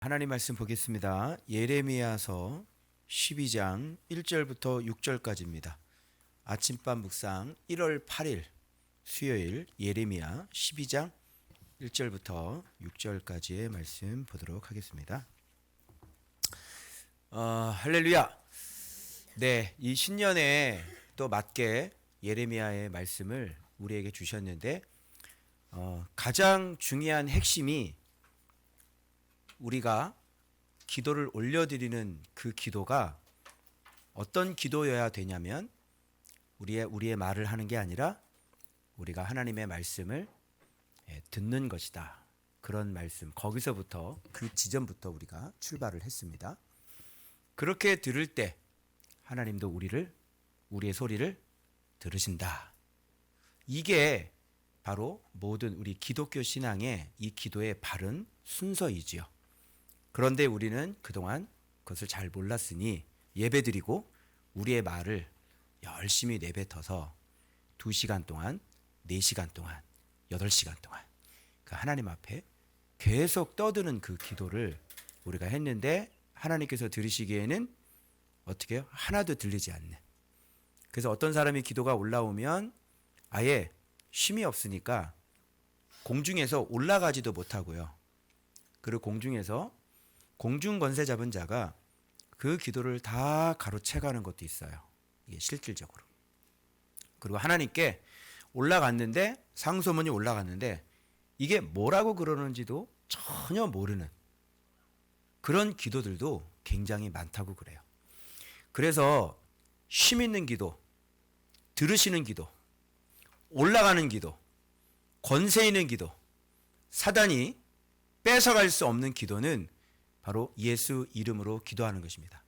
하나님 말씀 보겠습니다. 예레미야서 12장 1절부터 6절까지입니다. 아침밤 묵상 1월 8일 수요일 예레미야 12장 1절부터 6절까지의 말씀 보도록 하겠습니다. 할렐루야. 네, 이 신년에 또 맞게 예레미야의 말씀을 우리에게 주셨는데 가장 중요한 핵심이 우리가 기도를 올려드리는 그 기도가 어떤 기도여야 되냐면 우리의 말을 하는 게 아니라 우리가 하나님의 말씀을 듣는 것이다. 그런 말씀, 거기서부터 그 지점부터 우리가 출발을 했습니다. 그렇게 들을 때 하나님도 우리의 소리를 들으신다. 이게 바로 모든 우리 기독교 신앙의 이 기도의 바른 순서이지요. 그런데 우리는 그동안 그것을 잘 몰랐으니 예배드리고 우리의 말을 열심히 내뱉어서 2시간 동안, 4시간 동안, 8시간 동안 그 하나님 앞에 계속 떠드는 그 기도를 우리가 했는데 하나님께서 들으시기에는 어떻게 해요? 하나도 들리지 않는. 그래서 어떤 사람이 기도가 올라오면 아예 쉼이 없으니까 공중에서 올라가지도 못하고요. 그리고 공중에서 공중 권세 잡은 자가 그 기도를 다 가로채가는 것도 있어요. 이게 실질적으로. 그리고 하나님께 올라갔는데 상소문이 올라갔는데 이게 뭐라고 그러는지도 전혀 모르는 그런 기도들도 굉장히 많다고 그래요. 그래서 쉼 있는 기도, 들으시는 기도, 올라가는 기도, 권세 있는 기도, 사단이 뺏어갈 수 없는 기도는 바로 예수 이름으로 기도하는 것입니다.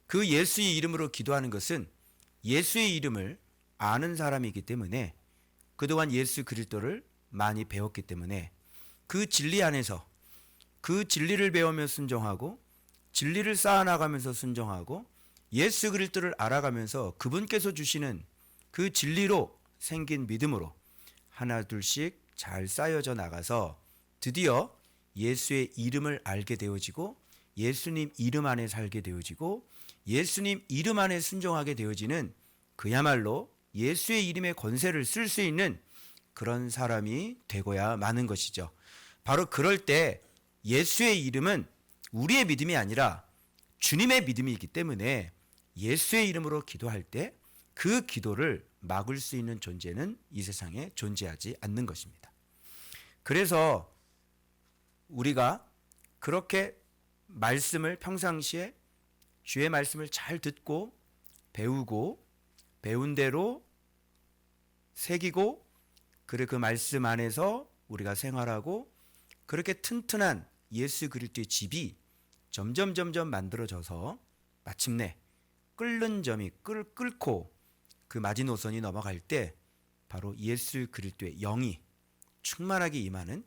그 예수의 이름으로 기도하는 것은 예수의 이름을 아는 사람이기 때문에 그동안 예수 그리스도를 많이 배웠기 때문에 그 진리 안에서 그 진리를 배우며 순종하고 진리를 쌓아나가면서 순종하고 예수 그리스도를 알아가면서 그분께서 주시는 그 진리로 생긴 믿음으로 하나 둘씩 잘 쌓여져 나가서 드디어 예수의 이름을 알게 되어지고 예수님 이름 안에 살게 되어지고 예수님 이름 안에 순종하게 되어지는 그야말로 예수의 이름의 권세를 쓸 수 있는 그런 사람이 되고야 마는 것이죠. 바로 그럴 때 예수의 이름은 우리의 믿음이 아니라 주님의 믿음이기 때문에 예수의 이름으로 기도할 때 그 기도를 막을 수 있는 존재는 이 세상에 존재하지 않는 것입니다. 그래서 우리가 그렇게 말씀을 평상시에 주의 말씀을 잘 듣고 배우고 배운 대로 새기고 그리고 그 말씀 안에서 우리가 생활하고 그렇게 튼튼한 예수 그리스도의 집이 점점 만들어져서 마침내 끓는 점이 끓고 그 마지노선이 넘어갈 때 바로 예수 그리스도의 영이 충만하게 임하는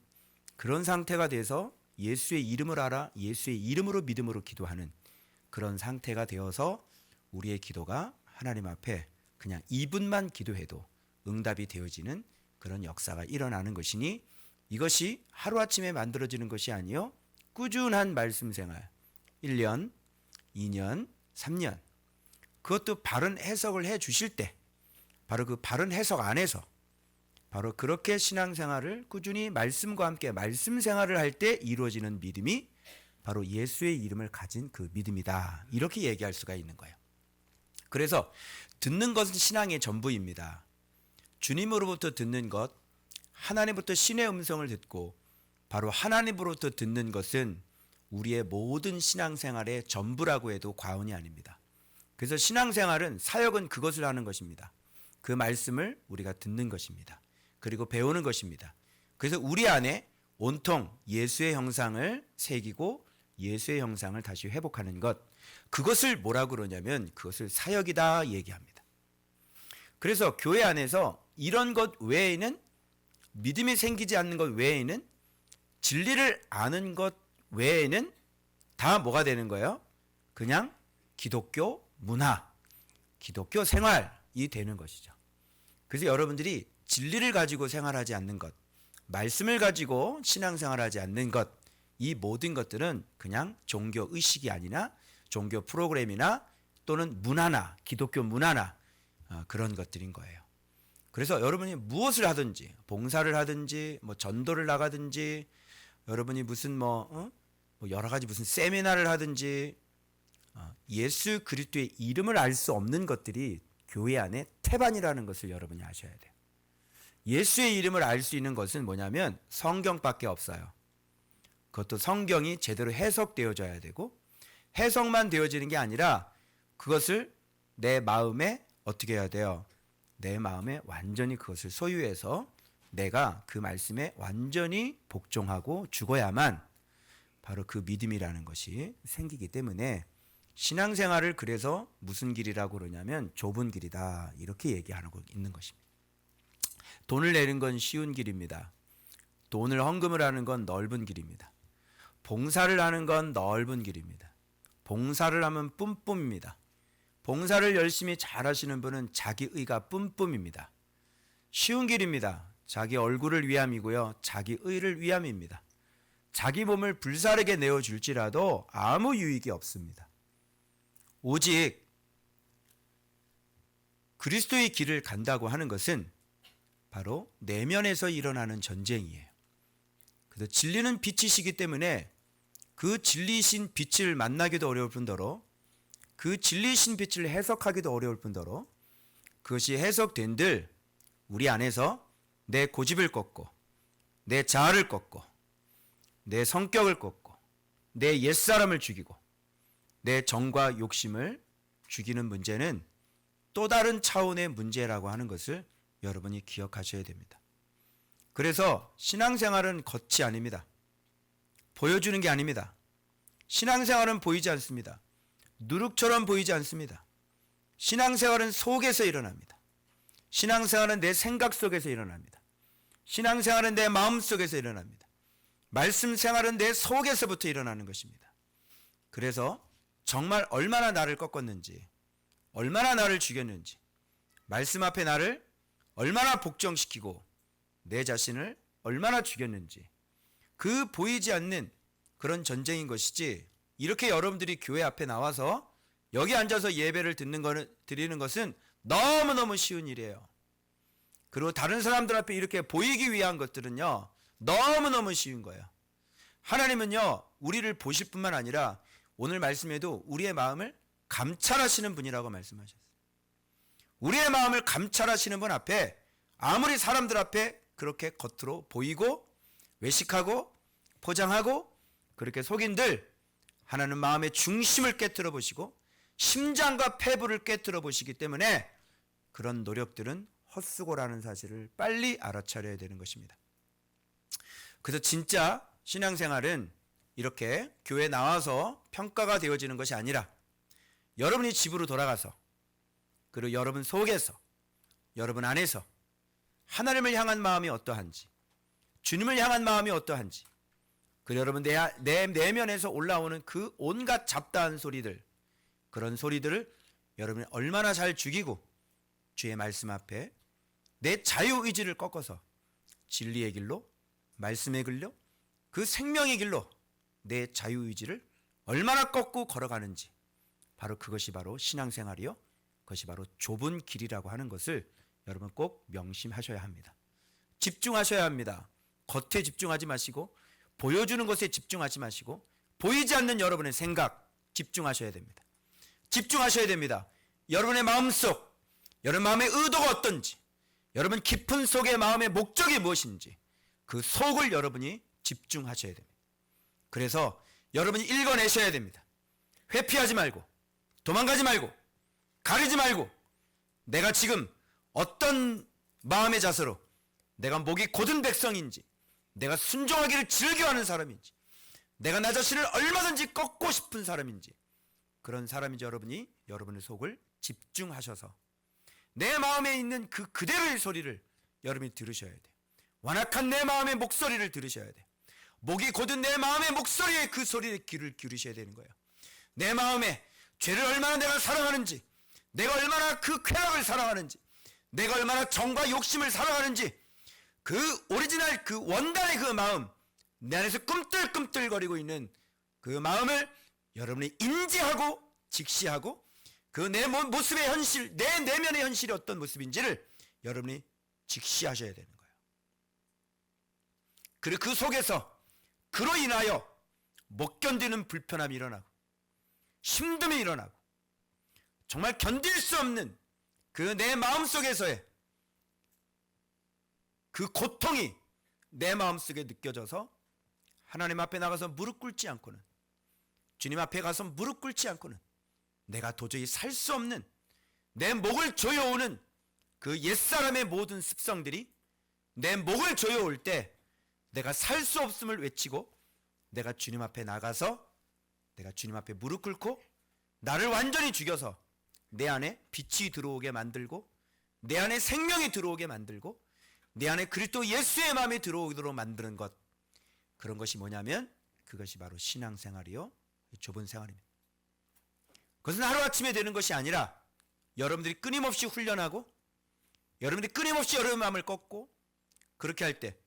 그런 상태가 돼서 예수의 이름을 알아 예수의 이름으로 믿음으로 기도하는 그런 상태가 되어서 우리의 기도가 하나님 앞에 그냥 2분만 기도해도 응답이 되어지는 그런 역사가 일어나는 것이니 이것이 하루아침에 만들어지는 것이 아니요 꾸준한 말씀 생활 1년, 2년, 3년 그것도 바른 해석을 해 주실 때 바로 그 바른 해석 안에서 바로 그렇게 신앙생활을 꾸준히 말씀과 함께 말씀 생활을 할 때 이루어지는 믿음이 바로 예수의 이름을 가진 그 믿음이다. 이렇게 얘기할 수가 있는 거예요. 그래서 듣는 것은 신앙의 전부입니다. 주님으로부터 듣는 것, 하나님부터 신의 음성을 듣고 바로 하나님으로부터 듣는 것은 우리의 모든 신앙생활의 전부라고 해도 과언이 아닙니다. 그래서 신앙생활은 사역은 그것을 하는 것입니다. 그 말씀을 우리가 듣는 것입니다. 그리고 배우는 것입니다. 그래서 우리 안에 온통 예수의 형상을 새기고 예수의 형상을 다시 회복하는 것 그것을 뭐라고 그러냐면 그것을 사역이다 얘기합니다. 그래서 교회 안에서 이런 것 외에는 믿음이 생기지 않는 것 외에는 진리를 아는 것 외에는 다 뭐가 되는 거예요? 그냥 기독교 문화, 기독교 생활이 되는 것이죠. 그래서 여러분들이 진리를 가지고 생활하지 않는 것, 말씀을 가지고 신앙생활하지 않는 것, 이 모든 것들은 그냥 종교 의식이 아니라 종교 프로그램이나 또는 문화나 기독교 문화나 그런 것들인 거예요. 그래서 여러분이 무엇을 하든지 봉사를 하든지 뭐 전도를 나가든지 여러분이 무슨 뭐 여러 가지 무슨 세미나를 하든지 예수 그리스도의 이름을 알 수 없는 것들이 교회 안에 태반이라는 것을 여러분이 아셔야 돼요. 예수의 이름을 알 수 있는 것은 뭐냐면 성경밖에 없어요. 그것도 성경이 제대로 해석되어져야 되고 해석만 되어지는 게 아니라 그것을 내 마음에 어떻게 해야 돼요? 내 마음에 완전히 그것을 소유해서 내가 그 말씀에 완전히 복종하고 죽어야만 바로 그 믿음이라는 것이 생기기 때문에 신앙생활을 그래서 무슨 길이라고 그러냐면 좁은 길이다 이렇게 얘기하고 있는 것입니다. 돈을 내는 건 쉬운 길입니다. 돈을 헌금을 하는 건 넓은 길입니다. 봉사를 하는 건 넓은 길입니다. 봉사를 하면 뿜뿜입니다. 봉사를 열심히 잘하시는 분은 자기 의가 뿜뿜입니다. 쉬운 길입니다. 자기 얼굴을 위함이고요. 자기 의를 위함입니다. 자기 몸을 불사르게 내어줄지라도 아무 유익이 없습니다. 오직 그리스도의 길을 간다고 하는 것은 바로 내면에서 일어나는 전쟁이에요. 그래서 진리는 빛이시기 때문에 그 진리이신 빛을 만나기도 어려울 뿐더러 그 진리이신 빛을 해석하기도 어려울 뿐더러 그것이 해석된들 우리 안에서 내 고집을 꺾고 내 자아를 꺾고 내 성격을 꺾고 내 옛사람을 죽이고 내 정과 욕심을 죽이는 문제는 또 다른 차원의 문제라고 하는 것을 여러분이 기억하셔야 됩니다. 그래서 신앙생활은 겉이 아닙니다. 보여주는 게 아닙니다. 신앙생활은 보이지 않습니다. 누룩처럼 보이지 않습니다. 신앙생활은 속에서 일어납니다. 신앙생활은 내 생각 속에서 일어납니다. 신앙생활은 내 마음 속에서 일어납니다. 말씀생활은 내 속에서부터 일어나는 것입니다. 그래서 정말 얼마나 나를 꺾었는지, 얼마나 나를 죽였는지, 말씀 앞에 나를 얼마나 복종시키고 내 자신을 얼마나 죽였는지 그 보이지 않는 그런 전쟁인 것이지 이렇게 여러분들이 교회 앞에 나와서 여기 앉아서 예배를 드리는 것은 너무너무 쉬운 일이에요. 그리고 다른 사람들 앞에 이렇게 보이기 위한 것들은요 너무너무 쉬운 거예요. 하나님은요 우리를 보실 뿐만 아니라 오늘 말씀에도 우리의 마음을 감찰하시는 분이라고 말씀하셨어요. 우리의 마음을 감찰하시는 분 앞에 아무리 사람들 앞에 그렇게 겉으로 보이고 외식하고 포장하고 그렇게 속인들 하나님 마음의 중심을 깨트려 보시고 심장과 폐부를 깨트려 보시기 때문에 그런 노력들은 헛수고라는 사실을 빨리 알아차려야 되는 것입니다. 그래서 진짜 신앙생활은 이렇게 교회 나와서 평가가 되어지는 것이 아니라 여러분이 집으로 돌아가서 그리고 여러분 속에서 여러분 안에서 하나님을 향한 마음이 어떠한지 주님을 향한 마음이 어떠한지 그리고 여러분 내 내면에서 올라오는 그 온갖 잡다한 소리들 그런 소리들을 여러분이 얼마나 잘 죽이고 주의 말씀 앞에 내 자유의지를 꺾어서 진리의 길로 말씀의 길로 그 생명의 길로 내 자유의지를 얼마나 꺾고 걸어가는지 바로 그것이 바로 신앙생활이요 그것이 바로 좁은 길이라고 하는 것을 여러분 꼭 명심하셔야 합니다. 집중하셔야 합니다. 겉에 집중하지 마시고 보여주는 것에 집중하지 마시고 보이지 않는 여러분의 생각 집중하셔야 됩니다. 집중하셔야 됩니다. 여러분의 마음속 여러분 마음의 의도가 어떤지 여러분 깊은 속의 마음의 목적이 무엇인지 그 속을 여러분이 집중하셔야 됩니다. 그래서 여러분이 읽어내셔야 됩니다. 회피하지 말고 도망가지 말고 가리지 말고 내가 지금 어떤 마음의 자세로 내가 목이 곧은 백성인지 내가 순종하기를 즐겨하는 사람인지 내가 나 자신을 얼마든지 꺾고 싶은 사람인지 그런 사람인지 여러분이 여러분의 속을 집중하셔서 내 마음에 있는 그 그대로의 소리를 여러분이 들으셔야 돼요. 완악한 내 마음의 목소리를 들으셔야 돼요. 목이 곧은 내 마음의 목소리에 그 소리에 귀를 기울이셔야 되는 거예요. 내 마음에 죄를 얼마나 내가 사랑하는지 내가 얼마나 그 쾌락을 사랑하는지 내가 얼마나 정과 욕심을 사랑하는지 그 오리지널 그 원단의 그 마음 내 안에서 꿈틀꿈틀거리고 있는 그 마음을 여러분이 인지하고 직시하고 그 내 모습의 현실, 내 내면의 현실이 어떤 모습인지를 여러분이 직시하셔야 되는 거예요. 그리고 그 속에서 그로 인하여 못 견디는 불편함이 일어나고 힘듦이 일어나고 정말 견딜 수 없는 그 내 마음속에서의 그 고통이 내 마음속에 느껴져서 하나님 앞에 나가서 무릎 꿇지 않고는, 주님 앞에 가서 무릎 꿇지 않고는 내가 도저히 살 수 없는, 내 목을 조여오는 그 옛사람의 모든 습성들이 내 목을 조여올 때 내가 살 수 없음을 외치고 내가 주님 앞에 나가서 내가 주님 앞에 무릎 꿇고 나를 완전히 죽여서 내 안에 빛이 들어오게 만들고 내 안에 생명이 들어오게 만들고 내 안에 그리스도 예수의 마음이 들어오도록 만드는 것, 그런 것이 뭐냐면 그것이 바로 신앙생활이요, 좁은 생활입니다. 그것은 하루아침에 되는 것이 아니라 여러분들이 끊임없이 훈련하고 여러분들이 끊임없이 여러분의 마음을 꺾고, 그렇게 할 때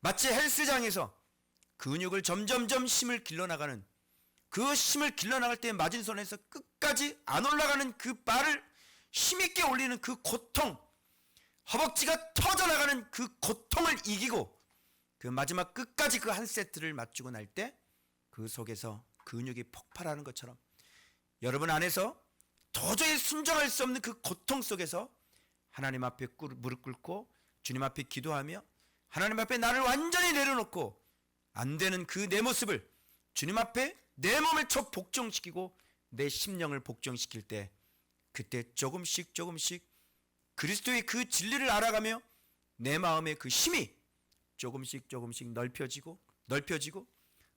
마치 헬스장에서 근육을 점점점 힘을 길러나가는, 그 힘을 길러나갈 때 마진선에서 끝까지 안 올라가는 그 바를 힘있게 올리는 그 고통, 허벅지가 터져나가는 그 고통을 이기고 그 마지막 끝까지 그 한 세트를 맞추고 날 때 그 속에서 근육이 폭발하는 것처럼 여러분 안에서 도저히 순종할 수 없는 그 고통 속에서 하나님 앞에 무릎 꿇고 주님 앞에 기도하며 하나님 앞에 나를 완전히 내려놓고 안 되는 그 내 모습을 주님 앞에 내 몸을 복종시키고 내 심령을 복종시킬 때, 그때 조금씩 그리스도의 그 진리를 알아가며 내 마음의 그 힘이 조금씩 넓혀지고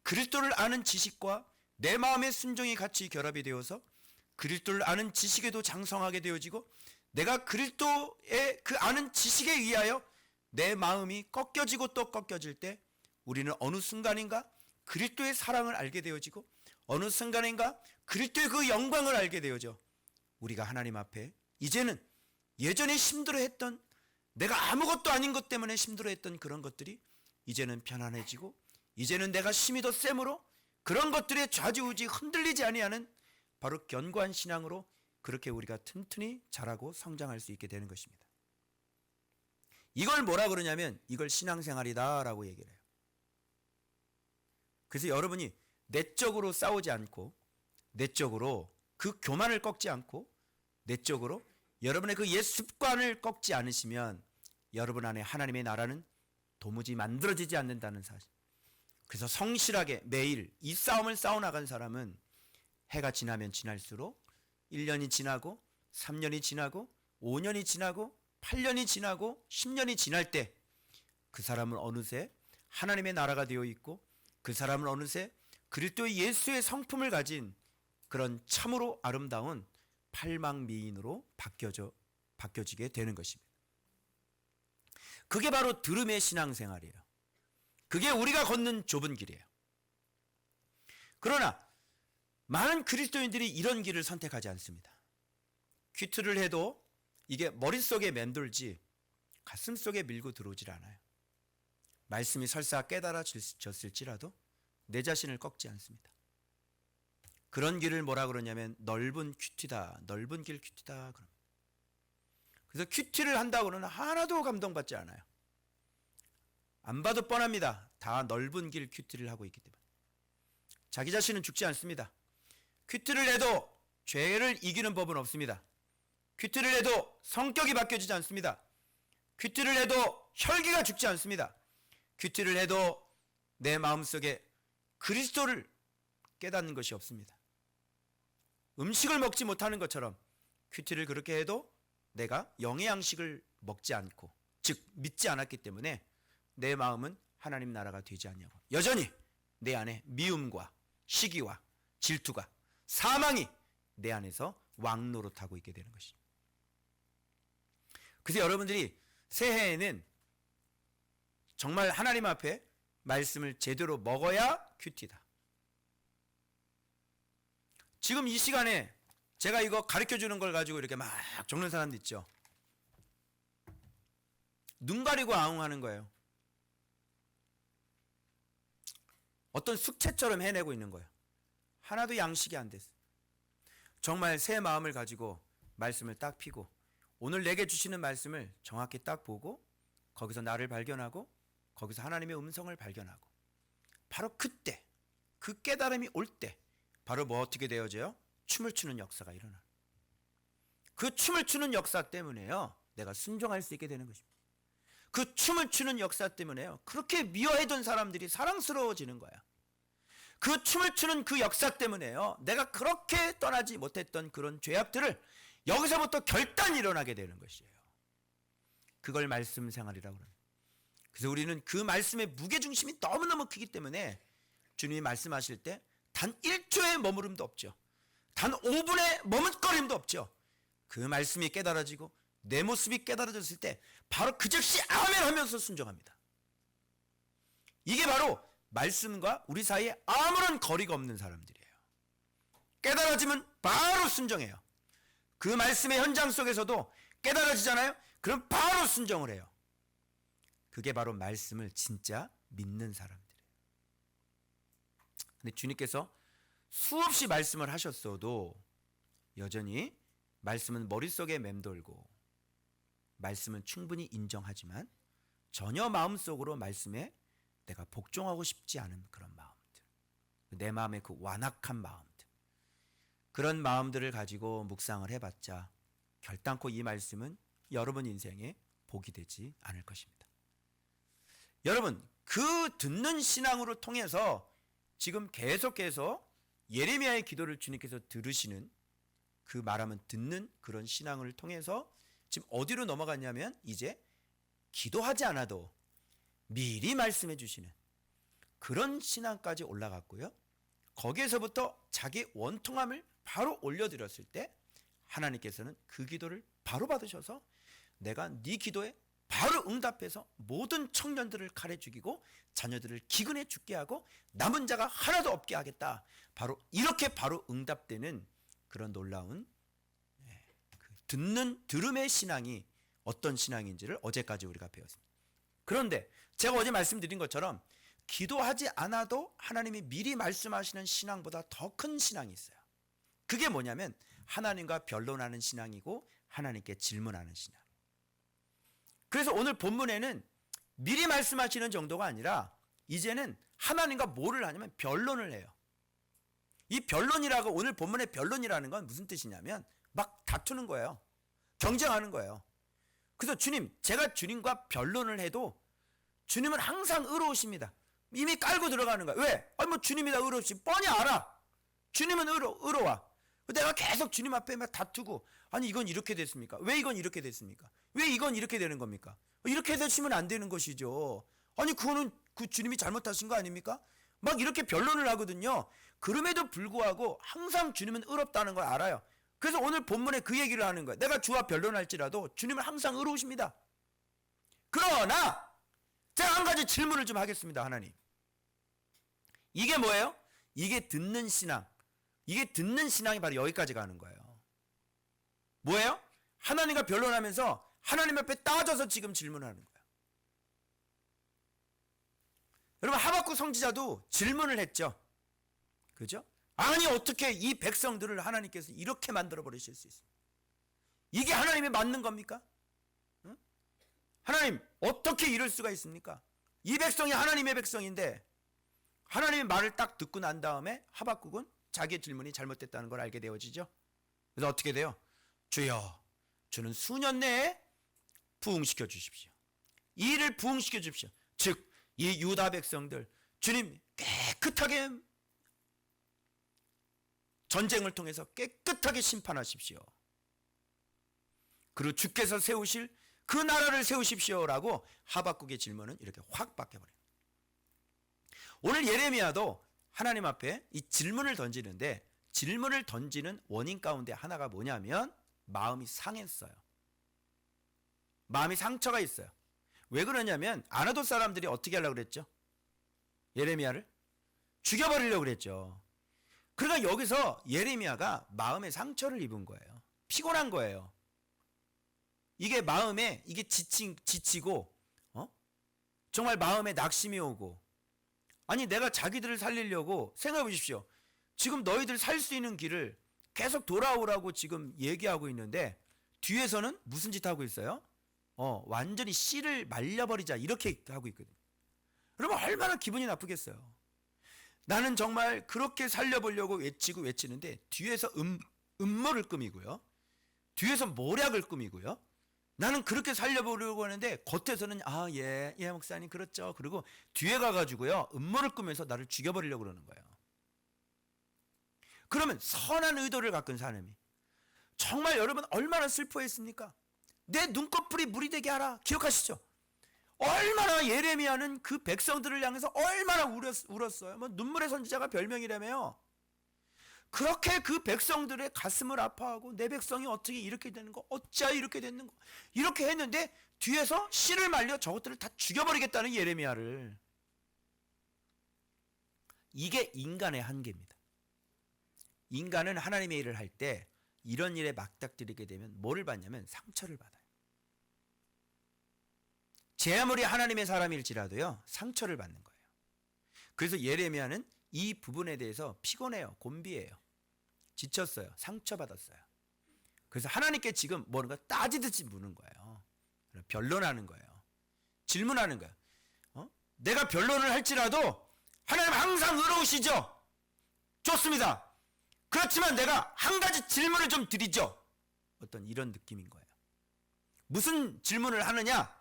그리스도를 아는 지식과 내 마음의 순종이 같이 결합이 되어서 그리스도를 아는 지식에도 장성하게 되어지고, 내가 그리스도의 그 아는 지식에 의하여 내 마음이 꺾여지고 또 꺾여질 때 우리는 어느 순간인가 그리스도의 사랑을 알게 되어지고 어느 순간인가 그리스도의 그 영광을 알게 되어져 우리가 하나님 앞에 이제는 예전에 힘들어했던, 내가 아무것도 아닌 것 때문에 힘들어했던 그런 것들이 이제는 편안해지고 이제는 내가 힘이 더 셈으로 그런 것들에 좌지우지 흔들리지 아니하는 바로 견고한 신앙으로 그렇게 우리가 튼튼히 자라고 성장할 수 있게 되는 것입니다. 이걸 뭐라 그러냐면 이걸 신앙생활이다 라고 얘기를 해요. 그래서 여러분이 내적으로 싸우지 않고 내적으로 그 교만을 꺾지 않고 내적으로 여러분의 그 옛 습관을 꺾지 않으시면 여러분 안에 하나님의 나라는 도무지 만들어지지 않는다는 사실. 그래서 성실하게 매일 이 싸움을 싸워나간 사람은 해가 지나면 지날수록 1년이 지나고 3년이 지나고 5년이 지나고 8년이 지나고 10년이 지날 때 그 사람은 어느새 하나님의 나라가 되어 있고 그 사람은 어느새 그리스도의 예수의 성품을 가진 그런 참으로 아름다운 팔망미인으로 바뀌어지게 되는 것입니다. 그게 바로 들음의 신앙생활이에요. 그게 우리가 걷는 좁은 길이에요. 그러나 많은 그리스도인들이 이런 길을 선택하지 않습니다. 퀴트를 해도 이게 머릿속에 맴돌지 가슴속에 밀고 들어오질 않아요. 말씀이 설사 깨달아졌을지라도 내 자신을 꺾지 않습니다. 그런 길을 뭐라 그러냐면 넓은 큐티다, 넓은 길 큐티다. 그래서 큐티를 한다고 그러면 하나도 감동받지 않아요. 안 봐도 뻔합니다. 다 넓은 길 큐티를 하고 있기 때문에. 자기 자신은 죽지 않습니다. 큐티를 해도 죄를 이기는 법은 없습니다. 큐티를 해도 성격이 바뀌어지지 않습니다. 큐티를 해도 혈기가 죽지 않습니다. 큐티를 해도 내 마음속에 그리스도를 깨닫는 것이 없습니다. 음식을 먹지 못하는 것처럼 큐티를 그렇게 해도 내가 영의 양식을 먹지 않고, 즉 믿지 않았기 때문에 내 마음은 하나님 나라가 되지 않냐고 여전히 내 안에 미움과 시기와 질투가, 사망이 내 안에서 왕노릇하고 있게 되는 것입니다. 그래서 여러분들이 새해에는 정말 하나님 앞에 말씀을 제대로 먹어야 큐티다. 지금 이 시간에 제가 이거 가르쳐주는 걸 가지고 이렇게 막 적는 사람도 있죠. 눈 가리고 아웅하는 거예요. 어떤 숙제처럼 해내고 있는 거예요. 하나도 양식이 안 됐어. 정말 새 마음을 가지고 말씀을 딱 피고 오늘 내게 주시는 말씀을 정확히 딱 보고 거기서 나를 발견하고 거기서 하나님의 음성을 발견하고 바로 그때 그 깨달음이 올 때 바로 뭐 어떻게 되어져요? 춤을 추는 역사가 일어나. 그 춤을 추는 역사 때문에요 내가 순종할 수 있게 되는 것입니다. 그 춤을 추는 역사 때문에요 그렇게 미워했던 사람들이 사랑스러워지는 거야. 그 춤을 추는 그 역사 때문에요 내가 그렇게 떠나지 못했던 그런 죄악들을 여기서부터 결단이 일어나게 되는 것이에요. 그걸 말씀 생활이라고 합니다. 그래서 우리는 그 말씀의 무게중심이 너무너무 크기 때문에 주님이 말씀하실 때 단 1초의 머무름도 없죠. 단 5분의 머뭇거림도 없죠. 그 말씀이 깨달아지고 내 모습이 깨달아졌을 때 바로 그 즉시 아멘 하면서 순종합니다. 이게 바로 말씀과 우리 사이에 아무런 거리가 없는 사람들이에요. 깨달아지면 바로 순종해요. 그 말씀의 현장 속에서도 깨달아지잖아요. 그럼 바로 순종을 해요. 그게 바로 말씀을 진짜 믿는 사람들이에요. 근데 주님께서 수없이 말씀을 하셨어도 여전히 말씀은 머릿속에 맴돌고 말씀은 충분히 인정하지만 전혀 마음속으로 말씀에 내가 복종하고 싶지 않은 그런 마음들, 내 마음의 그 완악한 마음들, 그런 마음들을 가지고 묵상을 해봤자 결단코 이 말씀은 여러분 인생에 복이 되지 않을 것입니다. 여러분, 그 듣는 신앙으로 통해서 지금 계속해서 예레미야의 기도를 주님께서 들으시는 그 말하면 듣는 그런 신앙을 통해서 지금 어디로 넘어갔냐면 이제 기도하지 않아도 미리 말씀해 주시는 그런 신앙까지 올라갔고요. 거기에서부터 자기 원통함을 바로 올려드렸을 때 하나님께서는 그 기도를 바로 받으셔서 내가 네 기도에 바로 응답해서 모든 청년들을 칼에 죽이고 자녀들을 기근에 죽게 하고 남은 자가 하나도 없게 하겠다. 바로 이렇게 바로 응답되는 그런 놀라운 들음의 신앙이 어떤 신앙인지를 어제까지 우리가 배웠습니다. 그런데 제가 어제 말씀드린 것처럼 기도하지 않아도 하나님이 미리 말씀하시는 신앙보다 더 큰 신앙이 있어요. 그게 뭐냐면 하나님과 변론하는 신앙이고 하나님께 질문하는 신앙. 그래서 오늘 본문에는 미리 말씀하시는 정도가 아니라 이제는 하나님과 뭐를 하냐면 변론을 해요. 이 변론이라고 오늘 본문의 변론이라는 건 무슨 뜻이냐면 막 다투는 거예요. 경쟁하는 거예요. 그래서 주님, 제가 주님과 변론을 해도 주님은 항상 의로우십니다. 이미 깔고 들어가는 거야. 왜? 아니 뭐 주님이 다 의로우시 뻔히 알아. 주님은 의로워. 내가 계속 주님 앞에 막 다투고 아니 이건 이렇게 됐습니까? 왜 이건 이렇게 됐습니까? 왜 이건 이렇게 되는 겁니까? 이렇게 되시면 안 되는 것이죠. 아니 그거는 그 주님이 잘못하신 거 아닙니까? 막 이렇게 변론을 하거든요. 그럼에도 불구하고 항상 주님은 의롭다는 걸 알아요. 그래서 오늘 본문에 그 얘기를 하는 거예요. 내가 주와 변론할지라도 주님은 항상 의로우십니다. 그러나 제가 한 가지 질문을 좀 하겠습니다. 하나님, 이게 뭐예요? 이게 듣는 신앙. 이게 듣는 신앙이 바로 여기까지 가는 거예요. 뭐예요? 하나님과 변론하면서 하나님 앞에 따져서 지금 질문하는 거예요. 여러분, 하박국 선지자도 질문을 했죠. 그죠? 아니 어떻게 이 백성들을 하나님께서 이렇게 만들어 버리실 수 있습니까? 이게 하나님이 맞는 겁니까? 응? 하나님 어떻게 이럴 수가 있습니까? 이 백성이 하나님의 백성인데 하나님의 말을 딱 듣고 난 다음에 하박국은 자기의 질문이 잘못됐다는 걸 알게 되어지죠. 그래서 어떻게 돼요? 주여, 주는 수년 내에 부흥시켜 주십시오. 이 일을 부흥시켜 주십시오. 즉, 이 유다 백성들 주님 깨끗하게 전쟁을 통해서 깨끗하게 심판하십시오. 그리고 주께서 세우실 그 나라를 세우십시오라고 하박국의 질문은 이렇게 확 바뀌어버려요. 오늘 예레미야도 하나님 앞에 이 질문을 던지는데 질문을 던지는 원인 가운데 하나가 뭐냐면 마음이 상했어요. 마음이 상처가 있어요. 왜 그러냐면 아나돗 사람들이 어떻게 하려고 그랬죠? 예레미야를 죽여버리려고 그랬죠. 그러니까 여기서 예레미야가 마음의 상처를 입은 거예요. 피곤한 거예요. 이게 마음에 이게 지치고 정말 마음에 낙심이 오고 아니 내가 자기들을 살리려고 생각해 보십시오. 지금 너희들 살 수 있는 길을 계속 돌아오라고 지금 얘기하고 있는데 뒤에서는 무슨 짓 하고 있어요? 완전히 씨를 말려버리자 이렇게 하고 있거든요. 그러면 얼마나 기분이 나쁘겠어요. 나는 정말 그렇게 살려보려고 외치는데 뒤에서 음모를 꾸미고요. 뒤에서 모략을 꾸미고요. 나는 그렇게 살려보려고 하는데 겉에서는 예 목사님 그렇죠. 그리고 뒤에 가가지고요 음모를 꾸면서 나를 죽여버리려고 그러는 거예요. 그러면 선한 의도를 갖고 사람이 정말 여러분 얼마나 슬퍼했습니까? 내 눈꺼풀이 물이 되게 하라. 기억하시죠? 얼마나 예레미야는 그 백성들을 향해서 얼마나 울었어요. 뭐 눈물의 선지자가 별명이라며요. 그렇게 그 백성들의 가슴을 아파하고 내 백성이 어떻게 이렇게 되는 거 어찌하여 이렇게 됐는 거 이렇게 했는데 뒤에서 씨를 말려 저것들을 다 죽여버리겠다는 예레미야를. 이게 인간의 한계입니다. 인간은 하나님의 일을 할 때 이런 일에 맞닥뜨리게 되면 뭐를 받냐면 상처를 받아요. 제 아무리 하나님의 사람일지라도요 상처를 받는 거예요. 그래서 예레미야는 이 부분에 대해서 피곤해요. 곤비해요. 지쳤어요. 상처받았어요. 그래서 하나님께 지금 뭔가 따지듯이 묻는 거예요. 변론하는 거예요. 질문하는 거예요. 내가 변론을 할지라도 하나님 항상 의로우시죠? 좋습니다. 그렇지만 내가 한 가지 질문을 좀 드리죠. 어떤 이런 느낌인 거예요. 무슨 질문을 하느냐?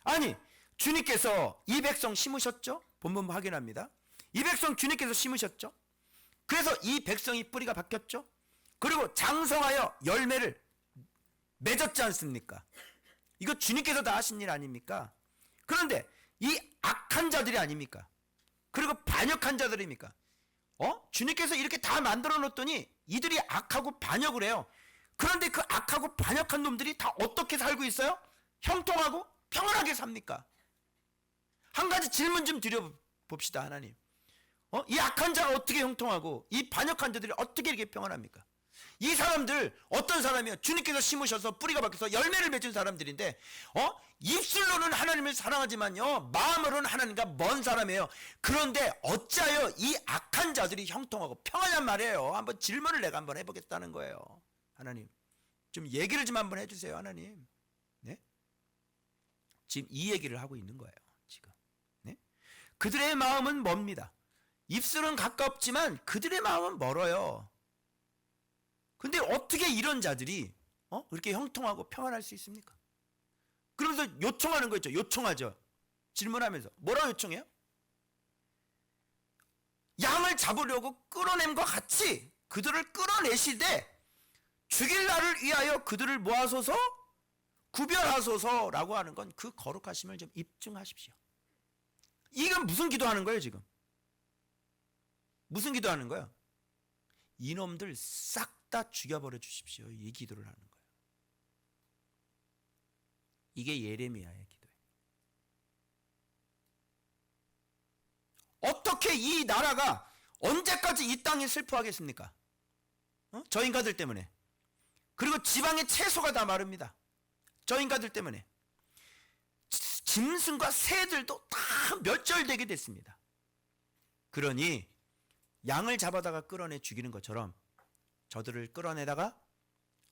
아니 주님께서 이 백성 심으셨죠? 본문 확인합니다. 이 백성 주님께서 심으셨죠? 그래서 이 백성이 뿌리가 박혔죠? 그리고 장성하여 열매를 맺었지 않습니까? 이거 주님께서 다 하신 일 아닙니까? 그런데 이 악한 자들이 아닙니까? 그리고 반역한 자들입니까? 주님께서 이렇게 다 만들어 놓았더니 이들이 악하고 반역을 해요. 그런데 그 악하고 반역한 놈들이 다 어떻게 살고 있어요? 형통하고 평안하게 삽니까? 한 가지 질문 좀 드려봅시다. 하나님, 이 악한 자가 어떻게 형통하고 이 반역한 자들이 어떻게 이렇게 평안합니까? 이 사람들 어떤 사람이에요? 주님께서 심으셔서 뿌리가 박혀서 열매를 맺은 사람들인데 입술로는 하나님을 사랑하지만요 마음으로는 하나님과 먼 사람이에요. 그런데 어찌하여 이 악한 자들이 형통하고 평안한 말이에요? 한번 질문을 내가 한번 해보겠다는 거예요. 하나님 좀 얘기를 좀 한번 해주세요. 하나님. 네? 지금 이 얘기를 하고 있는 거예요. 지금. 네? 그들의 마음은 멉니다. 입술은 가깝지만 그들의 마음은 멀어요. 근데 어떻게 이런 자들이 그렇게 형통하고 평안할 수 있습니까? 그러면서 요청하는 거 있죠. 요청하죠. 질문하면서 뭐라고 요청해요? 양을 잡으려고 끌어냄과 같이 그들을 끌어내시되 죽일 날을 위하여 그들을 모아소서 구별하소서라고 하는 건 그 거룩하심을 좀 입증하십시오. 이건 무슨 기도하는 거예요 지금? 무슨 기도하는 거예요? 이놈들 싹 다 죽여버려 주십시오. 이 기도를 하는 거예요. 이게 예레미야의 기도예요. 어떻게 이 나라가 언제까지 이 땅에 슬퍼하겠습니까? 저 인간들 때문에. 그리고 지방의 채소가 다 마릅니다. 저 인간들 때문에. 짐승과 새들도 다 멸절되게 됐습니다. 그러니 양을 잡아다가 끌어내 죽이는 것처럼 저들을 끌어내다가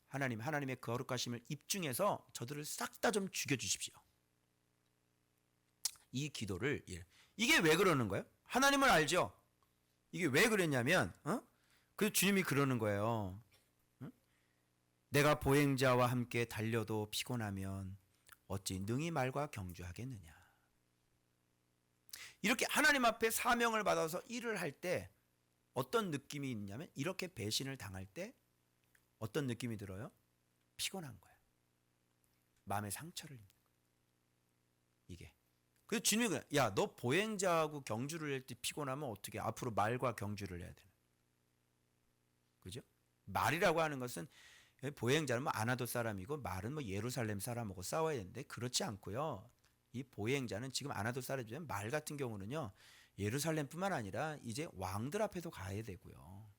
하나님의 거룩하심을 입증해서 저들을 싹 다 좀 죽여주십시오. 이 기도를 이게 왜 그러는 거예요? 하나님을 알죠? 이게 왜 그랬냐면 그 주님이 그러는 거예요. 내가 보행자와 함께 달려도 피곤하면 어찌 능히 말과 경주하겠느냐. 이렇게 하나님 앞에 사명을 받아서 일을 할 때 어떤 느낌이 있냐면 이렇게 배신을 당할 때 어떤 느낌이 들어요? 피곤한 거야. 마음의 상처를 입는 거야. 이게. 그래서 주님이 야, 너 보행자하고 경주를 할 때 피곤하면 어떻게 앞으로 말과 경주를 해야 되나? 그죠? 말이라고 하는 것은 보행자는 뭐 아나도 사람이고 말은 뭐 예루살렘 사람하고 싸워야 되는데 그렇지 않고요. 이 보행자는 지금 아나도 사람이지만 말 같은 경우는요. 예루살렘뿐만 아니라 이제 왕들 앞에도 가야 되고요.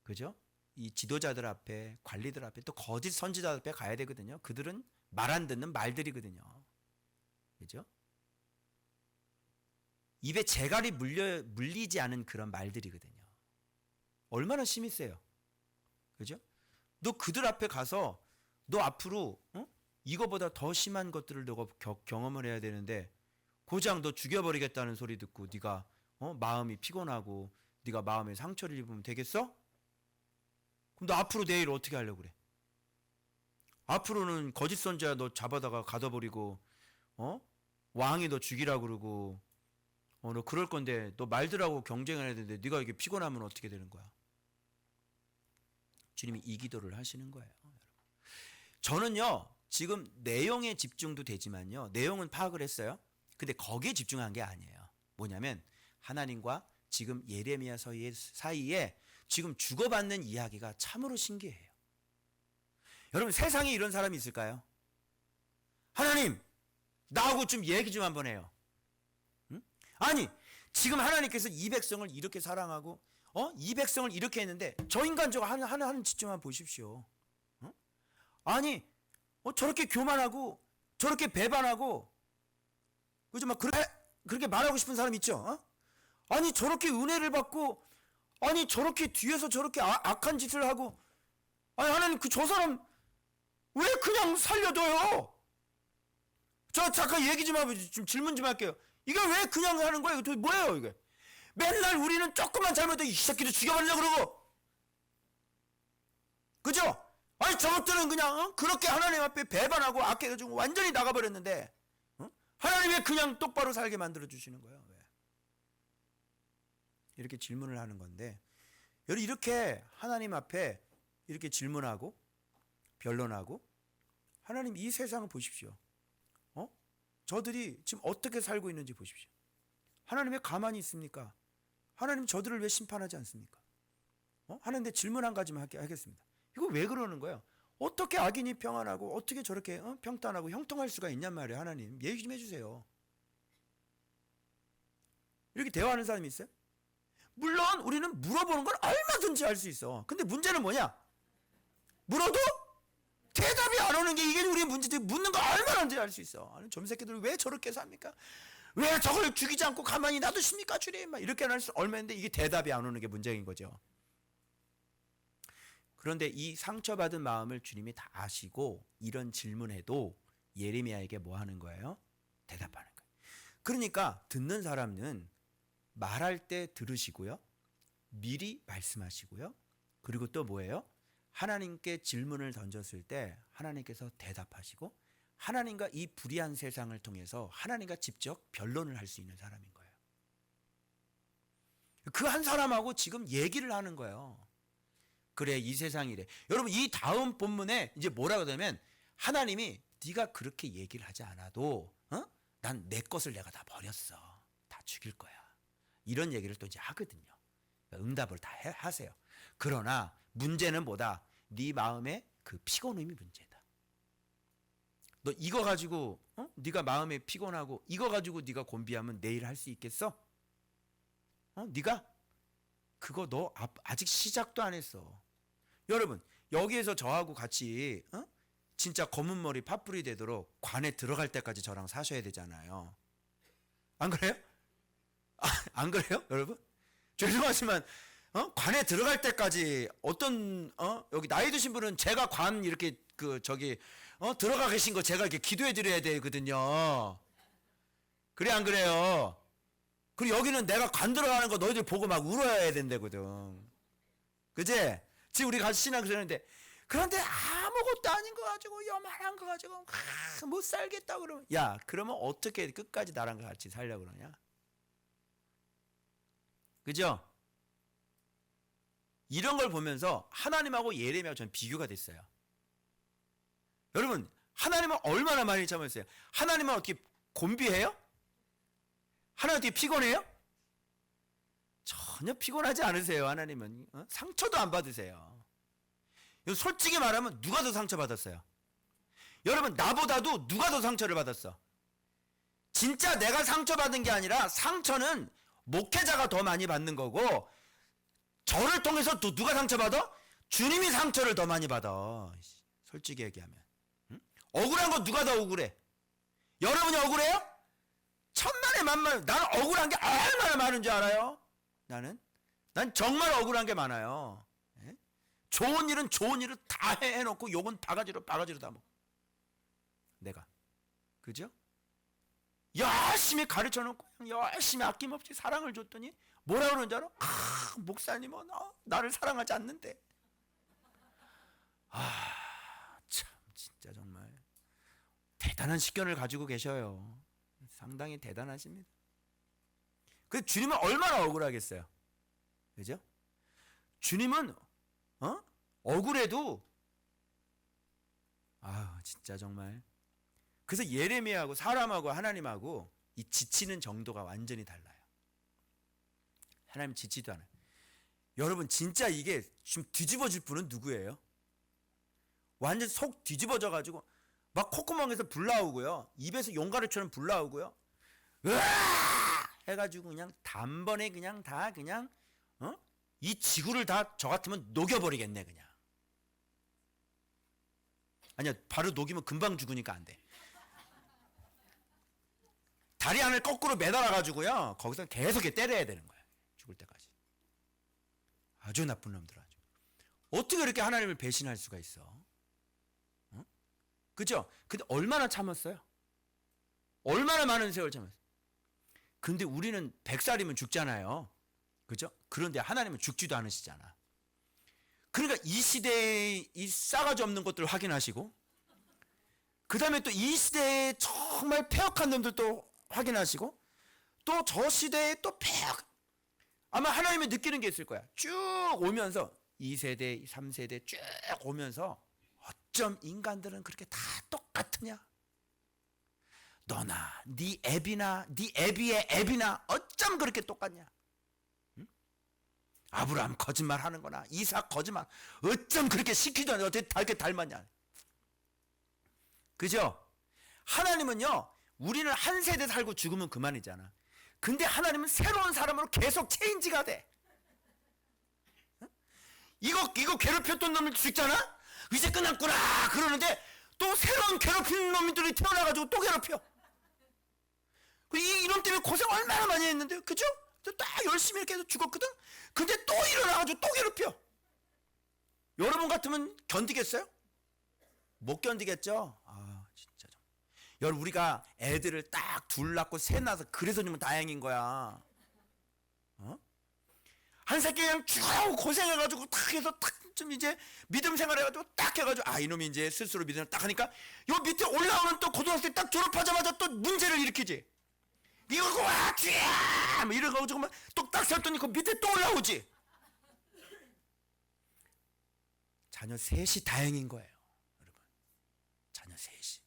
그죠? 이 지도자들 앞에, 관리들 앞에, 또 거짓 선지자들 앞에 가야 되거든요. 그들은 말 안 듣는 말들이거든요. 그죠? 입에 재갈이 물리지 않은 그런 말들이거든요. 얼마나 심이 세요. 그죠? 너 그들 앞에 가서 너 앞으로 이거보다 더 심한 것들을 너가 경험을 해야 되는데 고작 너 죽여버리겠다는 소리 듣고 네가 마음이 피곤하고 네가 마음에 상처를 입으면 되겠어? 그럼 너 앞으로 내일 어떻게 하려고 그래? 앞으로는 거짓 선지자 너 잡아다가 가둬버리고 왕이 너 죽이라고 그러고 너 그럴 건데 너 말들하고 경쟁해야 되는데 네가 이게 피곤하면 어떻게 되는 거야? 주님이 이 기도를 하시는 거예요. 저는요 지금 내용에 집중도 되지만요 내용은 파악을 했어요. 근데 거기에 집중한 게 아니에요. 뭐냐면 하나님과 지금 예레미야 사이에 지금 주고받는 이야기가 참으로 신기해요. 여러분 세상에 이런 사람이 있을까요? 하나님 나하고 좀 얘기 좀 한번 해요. 응? 아니 지금 하나님께서 이 백성을 이렇게 사랑하고 이 백성을 이렇게 했는데 저 인간 저거 하는 짓 좀 한번 보십시오. 아니 저렇게 교만하고 저렇게 배반하고 그죠? 막 그렇게 말하고 싶은 사람 있죠? 아니 저렇게 은혜를 받고 아니 저렇게 뒤에서 저렇게 악한 짓을 하고 아니 하나님 저 사람 왜 그냥 살려둬요? 저 잠깐 얘기 좀 하고 좀 질문 좀 할게요. 이게 왜 그냥 하는 거예요? 이게 뭐예요 이게? 맨날 우리는 조금만 잘못해도 이 새끼도 죽여버리려고 그러고 그죠? 아니 저것들은 그냥 그렇게 하나님 앞에 배반하고 악해가지고 완전히 나가버렸는데 하나님 왜 그냥 똑바로 살게 만들어주시는 거예요? 왜? 이렇게 질문을 하는 건데 여러분 이렇게 하나님 앞에 이렇게 질문하고 변론하고 하나님 이 세상을 보십시오. 저들이 지금 어떻게 살고 있는지 보십시오. 하나님 왜 가만히 있습니까? 하나님 저들을 왜 심판하지 않습니까? 하나님 내 질문 한 가지만 하겠습니다. 이거 왜 그러는 거예요? 어떻게 악인이 평안하고 어떻게 저렇게 평탄하고 형통할 수가 있냔 말이에요. 하나님 얘기 좀 해주세요. 이렇게 대화하는 사람이 있어요? 물론 우리는 물어보는 건 얼마든지 할 수 있어. 근데 문제는 뭐냐? 물어도 대답이 안 오는 게 이게 우리의 문제지. 묻는 거 얼마든지 할 수 있어. 아니 좀 새끼들 왜 저렇게 삽니까? 왜 저걸 죽이지 않고 가만히 놔두십니까 주님? 막 이렇게 할 수 얼마인데 이게 대답이 안 오는 게 문제인 거죠. 그런데 이 상처받은 마음을 주님이 다 아시고 이런 질문해도 예레미야에게 뭐 하는 거예요? 대답하는 거예요. 그러니까 듣는 사람은 말할 때 들으시고요. 미리 말씀하시고요. 그리고 또 뭐예요? 하나님께 질문을 던졌을 때 하나님께서 대답하시고 하나님과 이 불의한 세상을 통해서 하나님과 직접 변론을 할 수 있는 사람인 거예요. 그 한 사람하고 지금 얘기를 하는 거예요. 그래 이 세상이 이래. 여러분 이 다음 본문에 이제 뭐라고 하냐면 하나님이 네가 그렇게 얘기를 하지 않아도 난 내 것을 내가 다 버렸어. 다 죽일 거야. 이런 얘기를 또 이제 하거든요. 응답을 다 하세요. 그러나 문제는 뭐다? 네 마음의 그 피곤함이 문제다. 너 이거 가지고 네가 마음에 피곤하고 이거 가지고 네가 곤비하면 내일 할 수 있겠어? 네가 그거 너 아직 시작도 안 했어. 여러분 여기에서 저하고 같이 진짜 검은 머리 팥불이 되도록 관에 들어갈 때까지 저랑 사셔야 되잖아요. 안 그래요? 안 그래요 여러분? 죄송하지만 관에 들어갈 때까지 어떤 여기 나이 드신 분은 제가 관 이렇게 들어가 계신 거 제가 이렇게 기도해 드려야 되거든요. 그래 안 그래요? 그리고 여기는 내가 관 들어가는 거 너희들 보고 막 울어야 된다거든. 그제? 지금 우리 같이 신앙 그러는데 그런데 아무것도 아닌 거 가지고 요만한 거 가지고 못 살겠다 그러면 야 그러면 어떻게 끝까지 나랑 같이 살려고 그러냐? 그죠? 이런 걸 보면서 하나님하고 예레미야가 전 비교가 됐어요. 여러분 하나님은 얼마나 많이 참았어요? 하나님은 어떻게 곤비해요? 하나님 어떻게 피곤해요? 전혀 피곤하지 않으세요. 하나님은 상처도 안 받으세요. 솔직히 말하면 누가 더 상처받았어요? 여러분 나보다도 누가 더 상처를 받았어? 진짜 내가 상처받은 게 아니라 상처는 목회자가 더 많이 받는 거고 저를 통해서 또 누가 상처받아? 주님이 상처를 더 많이 받아. 솔직히 얘기하면 억울한 건 누가 더 억울해? 여러분이 억울해요? 천만에 만만. 나는 억울한 게 얼마나 많은 줄 알아요? 난 정말 억울한 게 많아요. 예? 좋은 일은 좋은 일을 다 해놓고 욕은 바가지로 다 먹어. 내가. 그죠? 열심히 가르쳐놓고 열심히 아낌없이 사랑을 줬더니 뭐라 그러는 줄 알아? 목사님은 나를 사랑하지 않는데. 참 진짜 정말 대단한 식견을 가지고 계셔요. 상당히 대단하십니다. 그 주님은 얼마나 억울하겠어요. 그죠? 주님은 억울해도 진짜 정말. 그래서 예레미야하고 사람하고 하나님하고 이 지치는 정도가 완전히 달라요. 하나님 지치도 않아요. 여러분 진짜 이게 좀 뒤집어질 분은 누구예요? 완전 속 뒤집어져 가지고 막 콧구멍에서 불 나오고요. 입에서 용가루처럼 불 나오고요. 으아! 해가지고 그냥 단번에 그냥 다 그냥 이 지구를 다 저 같으면 녹여버리겠네 그냥. 아니야, 바로 녹이면 금방 죽으니까 안 돼. 다리 안을 거꾸로 매달아 가지고요. 거기서 계속 때려야 되는 거야. 죽을 때까지. 아주 나쁜 놈들 아주. 어떻게 이렇게 하나님을 배신할 수가 있어? 그죠? 근데 얼마나 참았어요? 얼마나 많은 세월 참았어요? 근데 우리는 100살이면 죽잖아요. 그죠? 그런데 하나님은 죽지도 않으시잖아. 그러니까 이 시대의 이 싸가지 없는 것들을 확인하시고, 그 다음에 또 이 시대에 정말 폐역한 놈들도 확인하시고, 또 저 시대에 또 아마 하나님이 느끼는 게 있을 거야. 쭉 오면서 2세대, 3세대 쭉 오면서 어쩜 인간들은 그렇게 다 똑같으냐? 너나 네 애비나 네 애비의 애비나 어쩜 그렇게 똑같냐? 응? 아브라함 거짓말하는 거나 이삭 거짓말 어쩜 그렇게 시키도 않는데 어떻게 이렇게 닮았냐? 그죠? 하나님은요, 우리는 한 세대 살고 죽으면 그만이잖아. 근데 하나님은 새로운 사람으로 계속 체인지가 돼. 응? 이거 괴롭혔던 놈을 죽잖아? 이제 끝났구나 그러는데 또 새로운 괴롭히는 놈들이 태어나가지고 또 괴롭혀. 이놈 때문에 고생 얼마나 많이 했는데, 그죠? 딱 열심히 이렇게 해서 죽었거든? 근데 또 일어나가지고 또 괴롭혀. 여러분 같으면 견디겠어요? 못 견디겠죠? 진짜. 여러분, 우리가 애들을 딱 둘 낳고 셋 낳아서 그래서 좀 다행인 거야. 한 새끼 그냥 쭉 고생해가지고 탁 해서 탁 좀 이제 믿음 생활해가지고 딱 해가지고 이놈이 이제 스스로 믿음을 딱 하니까 요 밑에 올라오는 또 고등학생 딱 졸업하자마자 또 문제를 일으키지. 이거 와 뒤야 뭐 이래가지고 막 똑딱 섰더니 그 밑에 또 올라오지. 자녀 셋이 다행인 거예요, 여러분. 자녀 셋이.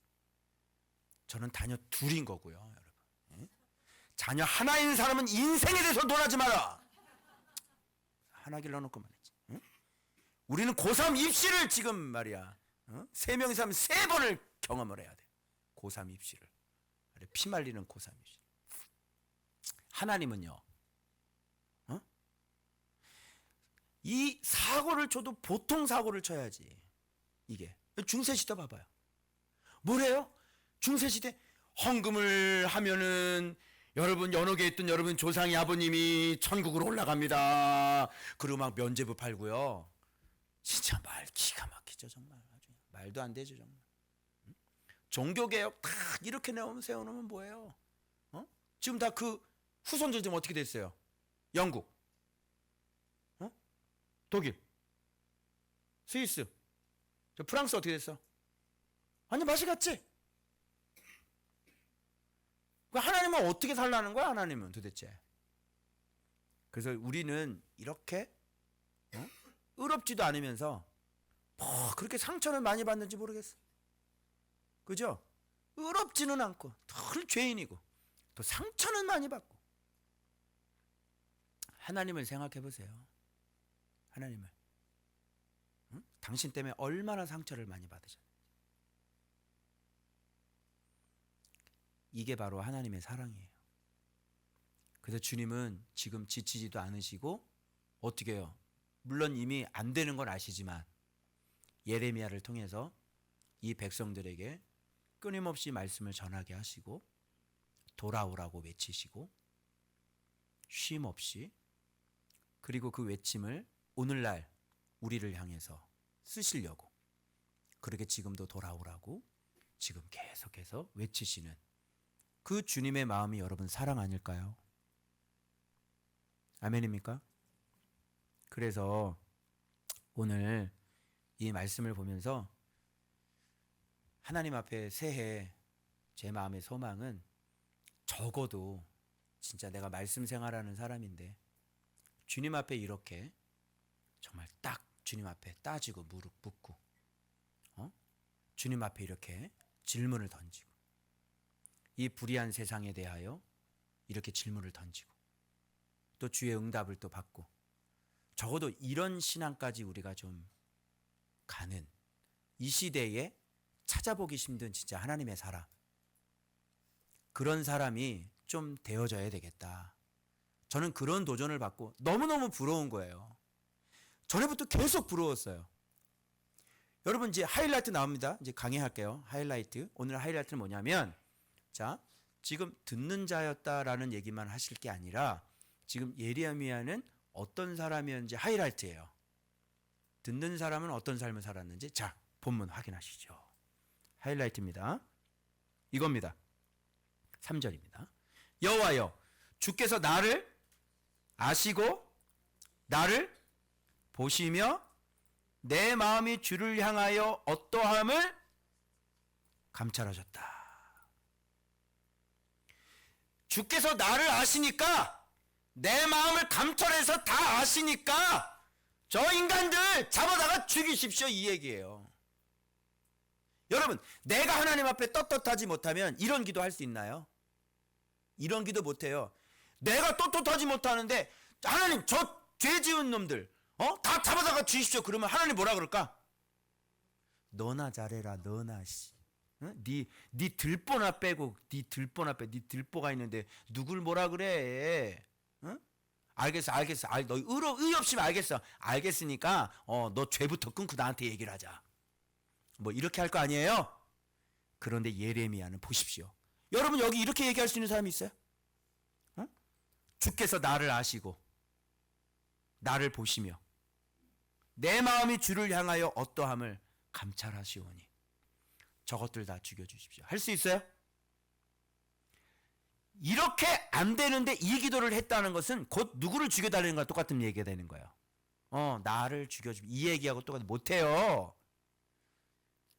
저는 자녀 둘인 거고요, 여러분. 예? 자녀 하나인 사람은 인생에 대해서 논하지 마라. 하나 길러놓고 말이지. 응? 우리는 고3 입시를 지금 말이야. 세 명이서 하면 3번을 경험을 해야 돼. 고3 입시를. 피 말리는 고3 입시. 하나님은요, 이 사고를 쳐도 보통 사고를 쳐야지. 이게 중세시대 봐봐요. 뭐래요? 중세시대 헌금을 하면은 여러분 연옥에 있던 여러분 조상이 아버님이 천국으로 올라갑니다. 그리고 막 면죄부 팔고요. 진짜 말 기가 막히죠 정말. 아주 말도 안 되죠 정말. 종교개혁 다 이렇게 세워놓으면 뭐예요? 지금 다 그 후손들 지금 어떻게 됐어요? 영국, 독일, 스위스, 프랑스 어떻게 됐어? 완전 맛이 갔지? 하나님은 어떻게 살라는 거야? 하나님은 도대체. 그래서 우리는 이렇게 의롭지도 않으면서 뭐 그렇게 상처를 많이 받는지 모르겠어. 그죠? 의롭지는 않고 늘 죄인이고 또 상처는 많이 받고. 하나님을 생각해 보세요. 하나님을. 당신 때문에 얼마나 상처를 많이 받으셨나요? 이게 바로 하나님의 사랑이에요. 그래서 주님은 지금 지치지도 않으시고 어떻게 해요? 물론 이미 안 되는 건 아시지만 예레미야를 통해서 이 백성들에게 끊임없이 말씀을 전하게 하시고 돌아오라고 외치시고 쉼 없이, 그리고 그 외침을 오늘날 우리를 향해서 쓰시려고 그렇게 지금도 돌아오라고 지금 계속해서 외치시는 그 주님의 마음이 여러분 사랑 아닐까요? 아멘입니까? 그래서 오늘 이 말씀을 보면서 하나님 앞에 새해 제 마음의 소망은, 적어도 진짜 내가 말씀 생활하는 사람인데 주님 앞에 이렇게 정말 딱 주님 앞에 따지고 무릎 꿇고 주님 앞에 이렇게 질문을 던지고, 이 불의한 세상에 대하여 이렇게 질문을 던지고 또 주의 응답을 또 받고, 적어도 이런 신앙까지 우리가 좀 가는 이 시대에 찾아보기 힘든 진짜 하나님의 사람, 그런 사람이 좀 되어져야 되겠다. 저는 그런 도전을 받고 너무너무 부러운 거예요. 전에부터 계속 부러웠어요. 여러분 이제 하이라이트 나옵니다. 이제 강의할게요. 하이라이트. 오늘 하이라이트는 뭐냐면, 자, 지금 듣는 자였다라는 얘기만 하실 게 아니라 지금 예레미야는 어떤 사람이었는지 하이라이트예요. 듣는 사람은 어떤 삶을 살았는지, 자, 본문 확인하시죠. 하이라이트입니다. 이겁니다. 3절입니다. 여호와여, 주께서 나를 아시고 나를 보시며 내 마음이 주를 향하여 어떠함을 감찰하셨다. 주께서 나를 아시니까, 내 마음을 감찰해서 다 아시니까 저 인간들 잡아다가 죽이십시오, 이 얘기예요. 여러분, 내가 하나님 앞에 떳떳하지 못하면 이런 기도 할 수 있나요? 이런 기도 못해요. 내가 떳떳하지 못하는데 하나님 저 죄 지은 놈들 다 잡아다가 주십시오. 그러면 하나님 뭐라 그럴까? 너나 잘해라, 너나 씨. 네 들보나 빼고, 네 들보나 빼. 네 들보가 있는데 누굴 뭐라 그래? 알겠어. 너 의의 없으면 알겠어. 알겠으니까 너 죄부터 끊고 나한테 얘기를 하자. 뭐 이렇게 할 거 아니에요? 그런데 예레미야는 보십시오. 여러분 여기 이렇게 얘기할 수 있는 사람이 있어요? 주께서 나를 아시고 나를 보시며 내 마음이 주를 향하여 어떠함을 감찰하시오니 저것들 다 죽여주십시오. 할 수 있어요? 이렇게 안 되는데 이 기도를 했다는 것은 곧 누구를 죽여달라는 거랑 똑같은 얘기가 되는 거예요. 나를 죽여주십시오. 이 얘기하고 똑같은, 못해요.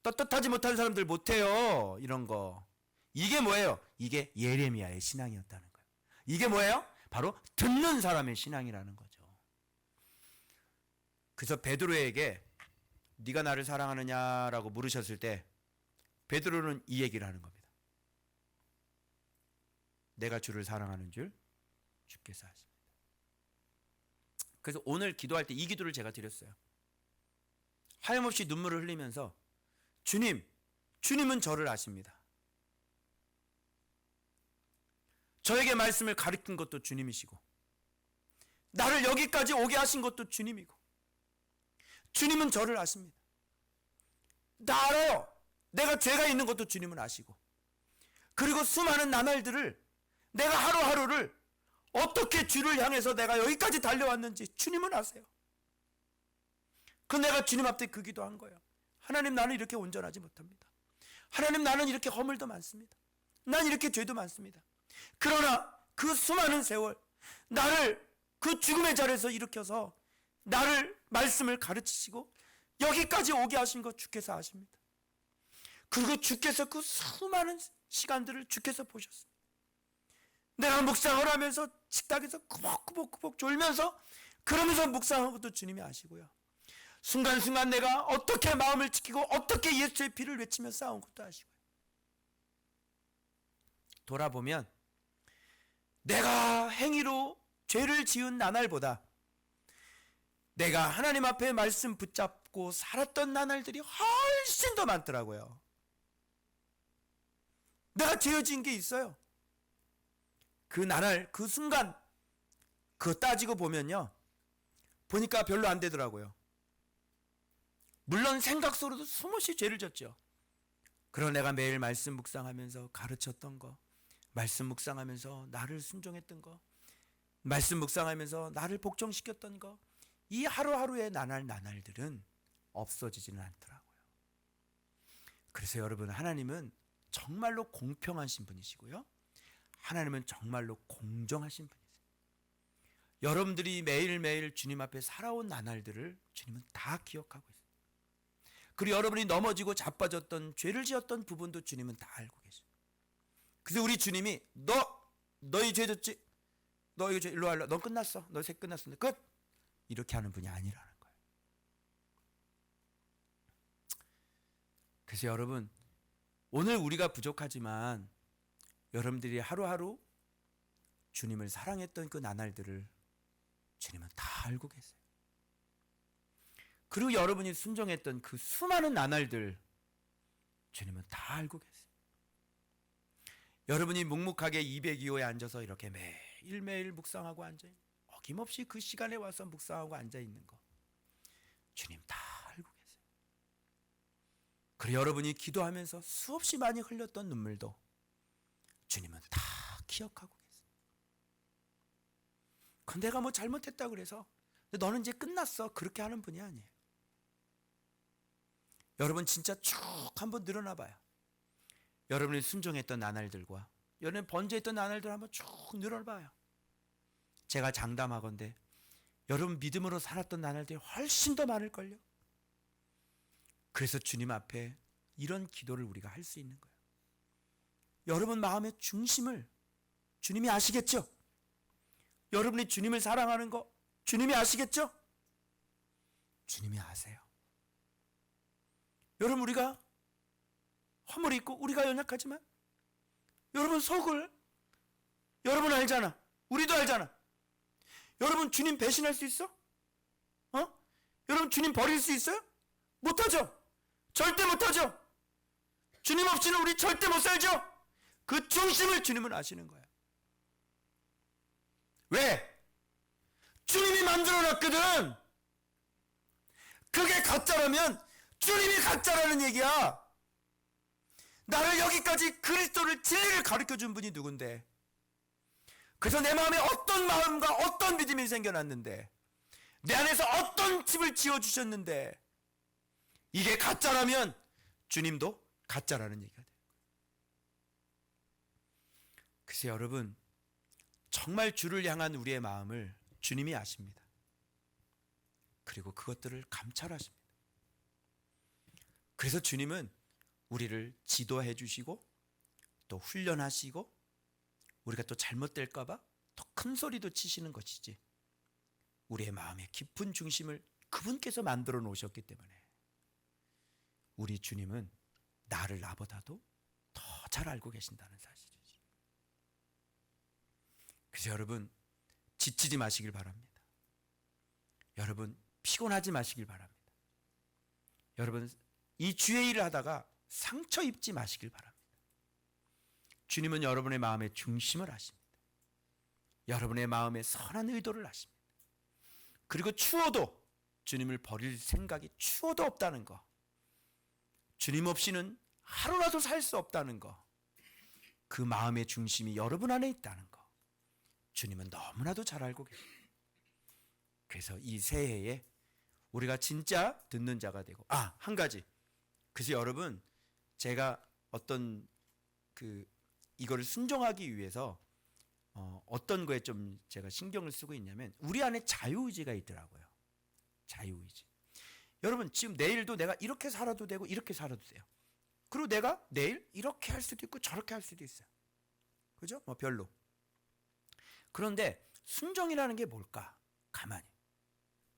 떳떳하지 못한 사람들 못해요. 이런 거. 이게 뭐예요? 이게 예레미야의 신앙이었다는 거예요. 이게 뭐예요? 바로 듣는 사람의 신앙이라는 거죠. 그래서 베드로에게 네가 나를 사랑하느냐라고 물으셨을 때 베드로는 이 얘기를 하는 겁니다. 내가 주를 사랑하는 줄 주께서 아십니다. 그래서 오늘 기도할 때 이 기도를 제가 드렸어요. 하염없이 눈물을 흘리면서 주님은 저를 아십니다. 저에게 말씀을 가르친 것도 주님이시고 나를 여기까지 오게 하신 것도 주님이고 주님은 저를 아십니다. 나 알아요. 내가 죄가 있는 것도 주님은 아시고, 그리고 수많은 나날들을 내가 하루하루를 어떻게 주를 향해서 내가 여기까지 달려왔는지 주님은 아세요. 그 내가 주님 앞에 그 기도한 거예요. 하나님, 나는 이렇게 온전하지 못합니다. 하나님, 나는 이렇게 허물도 많습니다. 난 이렇게 죄도 많습니다. 그러나 그 수많은 세월 나를 그 죽음의 자리에서 일으켜서 나를 말씀을 가르치시고 여기까지 오게 하신 것 주께서 아십니다. 그리고 주께서 그 수많은 시간들을 주께서 보셨습니다. 내가 묵상을 하면서 식탁에서 꾸벅꾸벅 졸면서 그러면서 묵상한 것도 주님이 아시고요. 순간순간 내가 어떻게 마음을 지키고 어떻게 예수의 피를 외치며 싸운 것도 아시고요. 돌아보면 내가 행위로 죄를 지은 나날보다 내가 하나님 앞에 말씀 붙잡고 살았던 나날들이 훨씬 더 많더라고요. 내가 죄 지은 게 있어요. 그 나날, 그 순간 그거 따지고 보면요, 보니까 별로 안 되더라고요. 물론 생각 속으로도 수없이 죄를 졌죠. 그러나 내가 매일 말씀 묵상하면서 가르쳤던 거, 말씀 묵상하면서 나를 순종했던 거, 말씀 묵상하면서 나를 복종시켰던 거, 이 하루하루의 나날들은 없어지지는 않더라고요. 그래서 여러분, 하나님은 정말로 공평하신 분이시고요, 하나님은 정말로 공정하신 분이세요. 여러분들이 매일매일 주님 앞에 살아온 나날들을 주님은 다 기억하고 있어요. 그리고 여러분이 넘어지고 자빠졌던, 죄를 지었던 부분도 주님은 다 알고 계세요. 그래서 우리 주님이 너희 죄 졌지? 너 이거 죄, 일로 와, 너 끝났어. 너 새 끝났어. 끝! 이렇게 하는 분이 아니라는 거예요. 그래서 여러분, 오늘 우리가 부족하지만 여러분들이 하루하루 주님을 사랑했던 그 나날들을 주님은 다 알고 계세요. 그리고 여러분이 순종했던 그 수많은 나날들 주님은 다 알고 계세요. 여러분이 묵묵하게 202호에 앉아서 이렇게 매일매일 묵상하고 앉아있는, 어김없이 그 시간에 와서 묵상하고 앉아있는 거 주님 다 알고 계세요. 그리고 여러분이 기도하면서 수없이 많이 흘렸던 눈물도 주님은 다 기억하고 계세요. 그럼 내가 뭐 잘못했다 그래서 너는 이제 끝났어, 그렇게 하는 분이 아니에요. 여러분 진짜 쭉 한번 늘어나 봐요. 여러분이 순종했던 나날들과 여러분이 번제했던 나날들 한번 쭉 늘어나 봐요. 제가 장담하건대 여러분 믿음으로 살았던 나날들이 훨씬 더 많을걸요. 그래서 주님 앞에 이런 기도를 우리가 할 수 있는 거예요. 여러분 마음의 중심을 주님이 아시겠죠? 여러분이 주님을 사랑하는 거 주님이 아시겠죠? 주님이 아세요. 여러분, 우리가 허물이 있고 우리가 연약하지만 여러분 속을 여러분 알잖아. 우리도 알잖아. 여러분 주님 배신할 수 있어? 여러분 주님 버릴 수 있어요? 못하죠. 절대 못하죠. 주님 없이는 우리 절대 못 살죠. 그 중심을 주님은 아시는 거예요. 왜? 주님이 만들어놨거든. 그게 가짜라면 주님이 가짜라는 얘기야. 나를 여기까지 그리스도를, 진리를 가르쳐준 분이 누군데? 그래서 내 마음에 어떤 마음과 어떤 믿음이 생겨났는데, 내 안에서 어떤 집을 지어주셨는데, 이게 가짜라면 주님도 가짜라는 얘기가 돼요. 그래서 여러분, 정말 주를 향한 우리의 마음을 주님이 아십니다. 그리고 그것들을 감찰하십니다. 그래서 주님은 우리를 지도해 주시고 또 훈련하시고, 우리가 또 잘못될까 봐 더 큰 소리도 치시는 것이지, 우리의 마음의 깊은 중심을 그분께서 만들어 놓으셨기 때문에 우리 주님은 나를 나보다도 더 잘 알고 계신다는 사실이지. 그래서 여러분 지치지 마시길 바랍니다. 여러분 피곤하지 마시길 바랍니다. 여러분 이 주의 일을 하다가 상처 입지 마시길 바랍니다. 주님은 여러분의 마음의 중심을 아십니다. 여러분의 마음의 선한 의도를 아십니다. 그리고 추워도 주님을 버릴 생각이 추워도 없다는 거, 주님 없이는 하루라도 살 수 없다는 거, 그 마음의 중심이 여러분 안에 있다는 거 주님은 너무나도 잘 알고 계십니다. 그래서 이 새해에 우리가 진짜 듣는 자가 되고, 한 가지. 그래서 여러분, 제가 어떤 이거를 순종하기 위해서 어떤 거에 좀 제가 신경을 쓰고 있냐면, 우리 안에 자유의지가 있더라고요. 자유의지. 여러분 지금 내일도 내가 이렇게 살아도 되고 이렇게 살아도 돼요. 그리고 내가 내일 이렇게 할 수도 있고 저렇게 할 수도 있어요. 그죠? 뭐 별로. 그런데 순종이라는 게 뭘까? 가만히.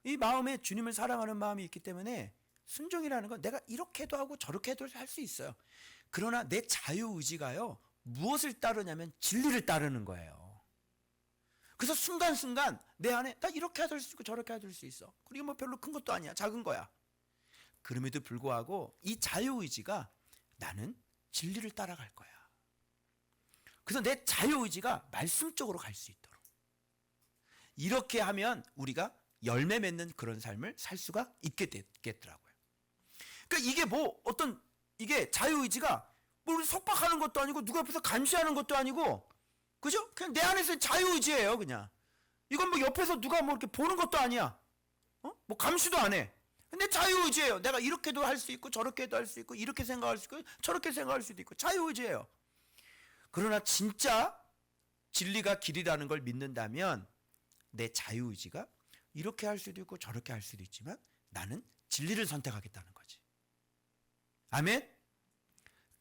이 마음에 주님을 사랑하는 마음이 있기 때문에 순종이라는 건 내가 이렇게도 하고 저렇게도 할 수 있어요. 그러나 내 자유의지가요, 무엇을 따르냐면 진리를 따르는 거예요. 그래서 순간순간 내 안에 나 이렇게 할 수 있고 저렇게 할 수 있어. 그리고 뭐 별로 큰 것도 아니야. 작은 거야. 그럼에도 불구하고 이 자유의지가 나는 진리를 따라갈 거야. 그래서 내 자유의지가 말씀 쪽으로 갈 수 있도록. 이렇게 하면 우리가 열매 맺는 그런 삶을 살 수가 있게 됐더라고요. 그러니까 이게 이게 자유의지가 뭐 우리 속박하는 것도 아니고 누가 옆에서 감시하는 것도 아니고, 그죠? 그냥 내 안에서 자유의지예요. 그냥 이건 뭐 옆에서 누가 뭐 이렇게 보는 것도 아니야. 뭐 감시도 안 해. 근데 자유의지예요. 내가 이렇게도 할 수 있고 저렇게도 할 수 있고 이렇게 생각할 수 있고 저렇게 생각할 수도 있고 자유의지예요. 그러나 진짜 진리가 길이라는 걸 믿는다면 내 자유의지가 이렇게 할 수도 있고 저렇게 할 수도 있지만 나는 진리를 선택하겠다는 거지. 아멘?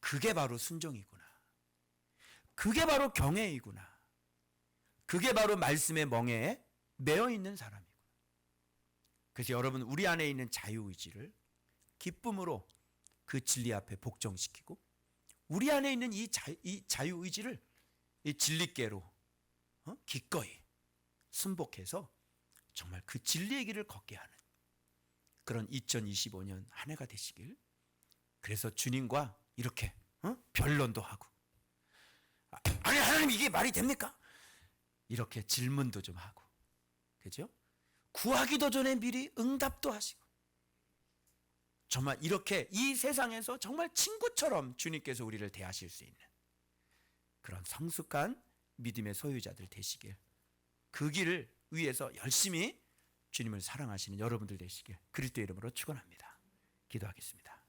그게 바로 순종이구나. 그게 바로 경외이구나. 그게 바로 말씀의 멍에에 매여 있는 사람이구나. 그래서 여러분, 우리 안에 있는 자유의지를 기쁨으로 그 진리 앞에 복종시키고, 우리 안에 있는 이 자유의지를 이 진리께로 기꺼이 순복해서 정말 그 진리의 길을 걷게 하는 그런 2025년 한 해가 되시길. 그래서 주님과 이렇게 변론도 하고, 아니 하나님 이게 말이 됩니까? 이렇게 질문도 좀 하고, 그죠? 구하기도 전에 미리 응답도 하시고, 정말 이렇게 이 세상에서 정말 친구처럼 주님께서 우리를 대하실 수 있는 그런 성숙한 믿음의 소유자들 되시길, 그 길을 위해서 열심히 주님을 사랑하시는 여러분들 되시길 그리스도의 이름으로 축원합니다. 기도하겠습니다.